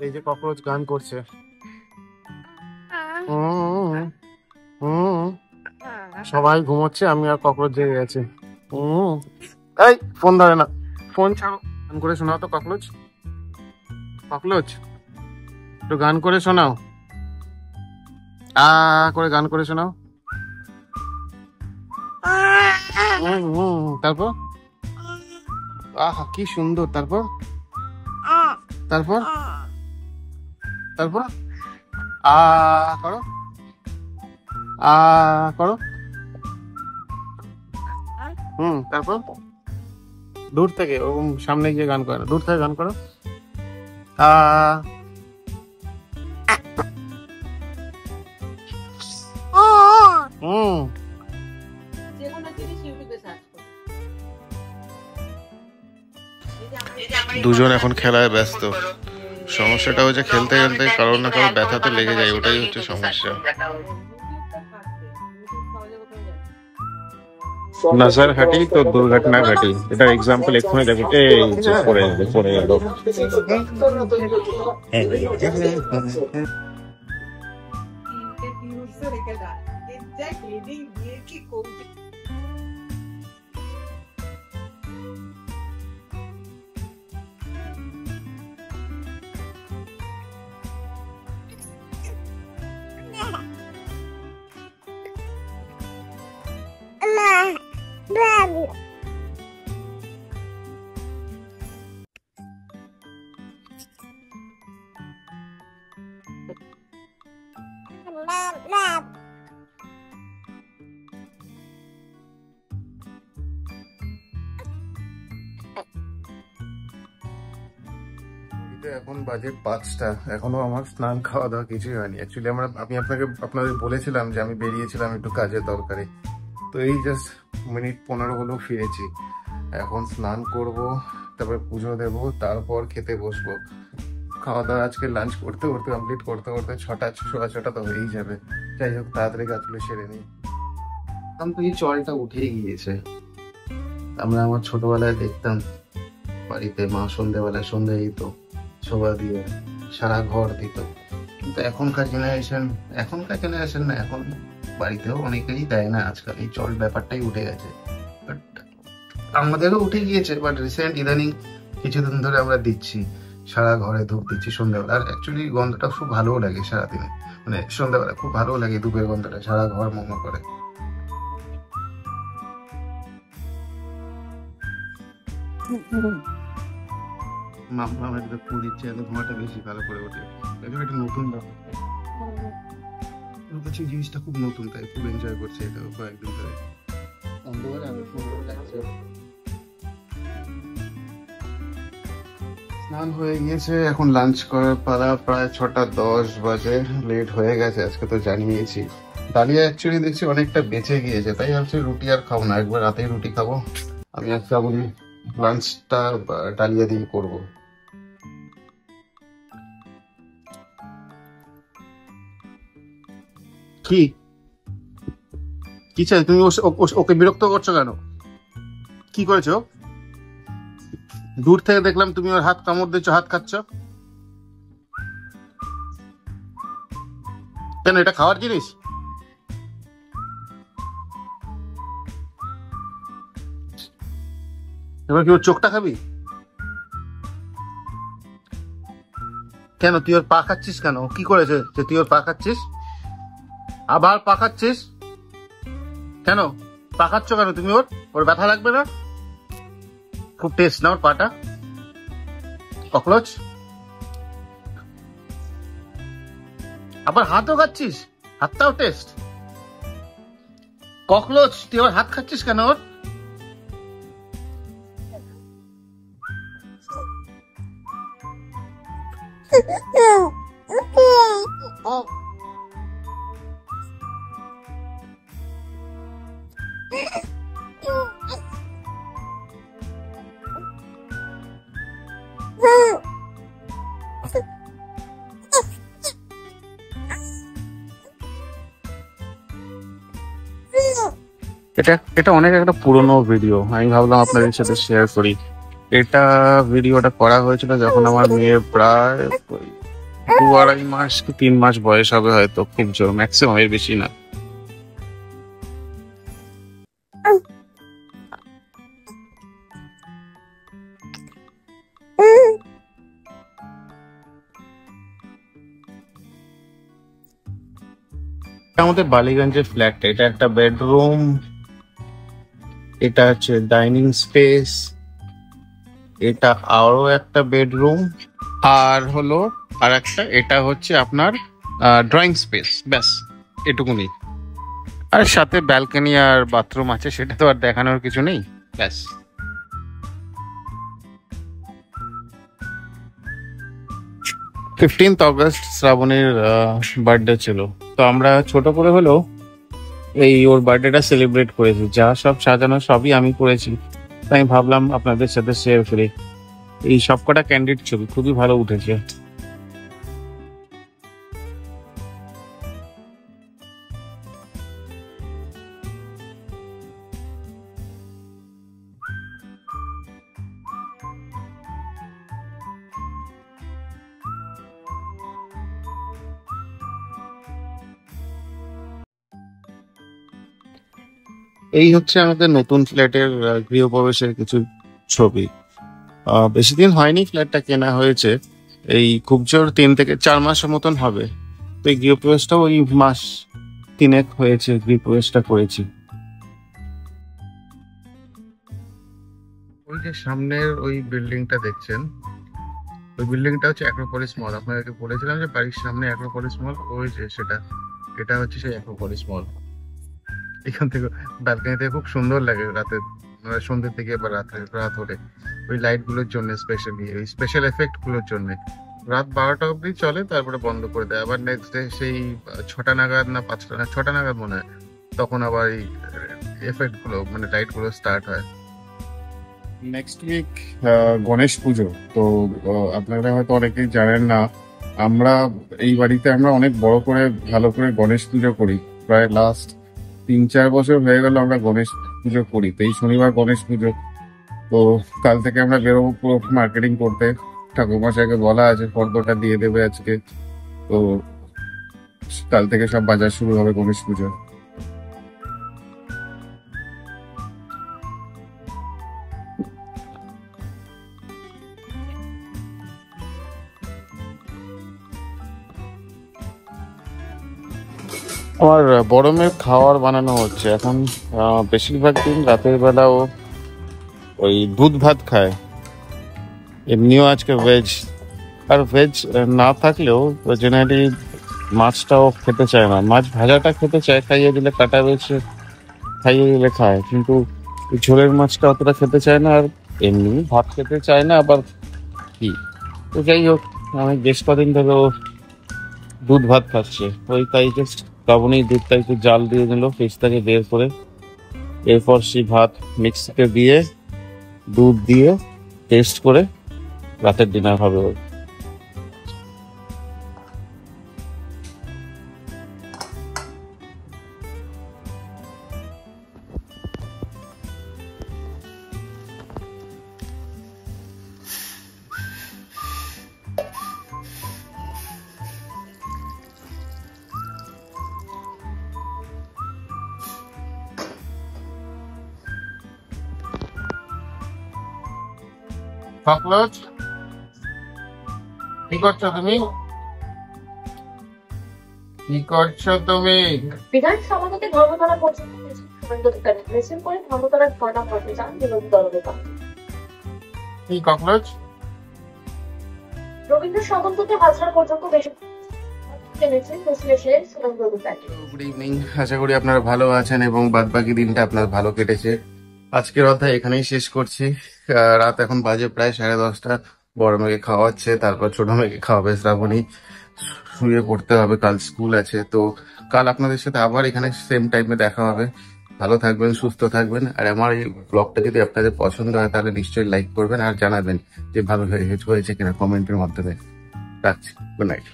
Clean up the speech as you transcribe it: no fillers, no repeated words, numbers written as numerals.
এই যে ককরোচ গান করছে। সবাই ঘুমোচ্ছে, আমি আর ককরোচ জেগে গেছে। এই ফোন ধরে না, ফোন ছাড়ো। গান করে শোনাও তো ককরোচ। ককরোচ একটু গান করে শোনাও, করে গান করে শোনাও। তারপর আহা কি সুন্দর। তারপর তারপর তারপর করো, করো। তারপর দূর থেকে, ওরকম সামনে গিয়ে গান করে না, দূর থেকে গান করো। দুজন এখন খেলায় ব্যস্ত। সমস্যাটা হচ্ছে খেলতে খেলতে কারো না কারো ব্যথা তো লেগে যায়, ওটাই হচ্ছে সমস্যা। নজর ঘাটি তো দুর্ঘটনা ঘাটি, এটা এক্সাম্পল এক্ষুনি দেখো। এই যে পড়ে গেল। এখন বাজে 5টা, এখনো আমার স্নান খাওয়া দাওয়া কিছুই হয়নি। অ্যাকচুয়ালি আমি আপনাদের বলেছিলাম যে আমি বেরিয়েছিলাম একটু কাজের দরকারে, তো এই জাস্ট মিনিট 15 হলো ফিরেছি। এখন স্নান করব, তারপরে পুজো দেব, তারপর খেতে বসবো। খাওয়া দাওয়া আজকে লাঞ্চ করতে করতে কমপ্লিট করতে করতে 6টা 6:15 তো হয়েই যাবে। যাই হোক, তাড়াতাড়ি কাজগুলো সেরে নিই। এখন তো এই চলটা উঠেই গিয়েছে। আমরা আমার ছোটবেলায় দেখতাম বাড়িতে মা সন্ধ্যেবেলা সন্ধ্যে দিত, ছোবা দিয়ে সারা ঘর দিত। কিন্তু এখনকার জেনারেশন না, এখন বাড়িতেও অনেকেই দেয় না আজকাল। এই চল ব্যাপারটাই উঠে গেছে, বাট আমাদেরও উঠে গিয়েছে। বাট রিসেন্ট ইদানিং কিছুদিন ধরে আমরা দিচ্ছি, সারা ঘরে ধূপ দিচ্ছি সন্ধ্যাবেলা। আর অ্যাকচুয়ালি গন্ধটা খুব ভালোও লাগে সারাদিনে, মানে সন্ধ্যাবেলা খুব ভালো লাগে ধূপের গন্ধটা, সারা ঘর মোমো করে। মাম্মা একটু ফুল দিচ্ছে, এত ঘুমাটা বেশি ভালো করে ওঠে। একটা নতুন ব্যাপার, ওর কাছে জিনিসটা খুব নতুন, তাই খুব এনজয় করছে এটা কয়েকদিন ধরে। অন্ধকারে আমি খুব ভালো লাগছে। স্নান হয়ে গিয়েছে, এখন লাঞ্চ করার পালা। প্রায় 6:10 বাজে, লেট হয়ে গেছে আজকে তো জানিয়েছি। ডালিয়া অ্যাকচুয়ালি দেখছি অনেকটা বেঁচে গিয়েছে, তাই ভাবছি রুটি আর খাবো না, একবার রাতেই রুটি খাবো। আমি আজকে বলি লাঞ্চটা ডালিয়া দিয়ে করবো। কি কি চাই তুমি? ওকে বিরক্ত করছো কেন? কি করেছো? দূর থেকে দেখলাম তুমি ওর হাত কামড় দিচ্ছ, হাত খাচ্ছ কেন? এটা খাওয়ার জিনিস? এবার কি ওর চোখটা খাবি? কেন তুই ওর পা খাচ্ছিস কেন? কি করেছে যে তুই ওর পা খাচ্ছিস? আবার পা খাচ্ছিস কেন? পা খাচ্ছ কেন তুমি? ওর ব্যথা লাগবে না? খুব টেস্ট না ওর পাটা? ককরোচ আবার হাতও খাচ্ছিস? হাতটাও টেস্ট? ককরোচ তুই আবার হাত খাচ্ছিস কেন ওর? এটা অনেক একটা পুরনো ভিডিও, আমি ভাবলাম আপনাদের সাথে শেয়ার করি। ভিডিওটা করা হয়েছিল যখন আমার মেয়ে প্রায় 2-2.5 মাস কি 3 মাস বয়স হবে হয়তো, খুব জোর, ম্যাক্সিমাম, এর বেশি না। আমাদের বালিগঞ্জের ফ্ল্যাটটা, এটা একটা বেডরুম, এটা হচ্ছে ডাইনিং স্পেস, এটা আরো একটা বেডরুম, আর হলো আর একটা, এটা হচ্ছে আপনার ড্রয়িং স্পেস, ব্যাস এটুকুনি। আর সাথে ব্যালকনি আর বাথরুম আছে, সেটা তো আর দেখানোর কিছু নেই, ব্যাস। 15th অগস্ট শ্রাবণীর বার্থডে ছিল, তো আমরা ছোট করে হলেও এই ওর বার্থডেটা সেলিব্রেট করেছি। যা সব সাজানো সবই আমি করেছি, তাই আমি ভাবলাম আপনাদের সাথে শেয়ার করি। এই সব কটা ক্যান্ডিড ছবি খুবই ভালো উঠেছে। এই হচ্ছে আমাদের নতুন ফ্ল্যাটের গৃহপ্রবেশের কিছু ছবি। বেশি দিন হয়নি ফ্ল্যাটটা কেনা হয়েছে, এই খুব জোর 3 থেকে 4 মাসের মতন হবে। তো এই গৃহপ্রবেশটাও ওই মাস 3 হয়েছে গৃহপ্রবেশটা করেছি। ওই যে সামনের ওই বিল্ডিংটা দেখছেন, ওই বিল্ডিংটা হচ্ছে অ্যাক্রোপলিস মল। আপনাদেরকে বলেছিলাম যে বাড়ির সামনে অ্যাক্রোপলিস মল, ওই যে সেটা, এটা হচ্ছে সেই অ্যাক্রোপলিস মল। এখান থেকে ব্যালকনি থেকে খুব সুন্দর লাগে রাতে, সন্ধ্যের দিকে বা রাত হলে, ওই লাইট গুলোর জন্য, স্পেশালি ওই স্পেশাল এফেক্ট গুলোর জন্য। রাত 12টা অবধি চলে, তারপরে বন্ধ করে দেয় আবার নেক্সট ডে সেই 6টা নাগাদ না 5টা না 6টা নাগাদ মনে হয়, তখন আবার এই এফেক্ট গুলো মানে লাইট গুলো স্টার্ট হয়। নেক্সট উইক গণেশ পুজো, তো আপনারা হয়তো অনেকেই জানেন না, আমরা এই বাড়িতে আমরা অনেক বড় করে ভালো করে গণেশ পুজো করি। প্রায় লাস্ট 3-4 বছর হয়ে গেল আমরা গণেশ পুজো করি। তো এই শনিবার গণেশ পুজো, তো কাল থেকে আমরা বেরোবো পুরো মার্কেটিং করতে। ঠাকুরমশাইকে বলা আছে ফর্দটা দিয়ে দেবে আজকে, তো কাল থেকে সব বাজার শুরু হবে গণেশ পুজো। আমার বড় মেয়ের খাবার বানানো হচ্ছে এখন। বেশিরভাগ দিন রাতের বেলা ও ওই দুধ ভাত খায়, এমনিও আজকে ভেজ। আর ভেজ না থাকলেও জেনারেলি মাছটাও খেতে চায় না, মাছ ভাজাটা খেতে চায়, খাইয়ে দিলে কাটা বেছে খাইয়ে দিলে খায়, কিন্তু ঝোলের মাছটা অতটা খেতে চায় না। আর এমনি ভাত খেতে চায় না আবার কি। তো যাই হোক, আমি বেশ কদিন ধরে ও দুধ ভাত খাচ্ছে, ওই তাই জাস্ট শ্রাবণী দুধটা একটু জাল দিয়ে দিল ফ্রিজ থেকে বের করে, এরপর সেই ভাত মিক্সিতে দিয়ে দুধ দিয়ে টেস্ট করে রাতের ডিনার হবে ওর। ককরোচ, কি করছো তুমি? কি করছো তুমি? বিধান সভাপতি ধর্মতলা পর্যন্ত মিছিল করে ধর্মতলার ঘটনা ঘটে যান বিরোধী দলনেতা। কি ককরোচ? রবীন্দ্র সদন থেকে হাজরা পর্যন্ত বেশি গুড ইভিনিং, আশা করি আপনারা ভালো আছেন এবং বাদবাকি দিনটা আপনার ভালো কেটেছে। আজকের অধ্যায় এখানেই শেষ করছি। রাত এখন বাজে প্রায় 10:30। বড় মেয়েকে খাওয়াচ্ছে, তারপর ছোট মেয়েকে খাওয়াবে শ্রাবণী, শুয়ে পড়তে হবে, কাল স্কুল আছে। তো কাল আপনাদের সাথে আবার এখানে সেম টাইমে দেখা হবে। ভালো থাকবেন, সুস্থ থাকবেন। আর আমার এই ব্লগটা যদি আপনাদের পছন্দ হয় তাহলে নিশ্চয়ই লাইক করবেন আর জানাবেন যে ভালো হয়েছে কিনা কমেন্টের মাধ্যমে। রাখছি, গুড নাইট।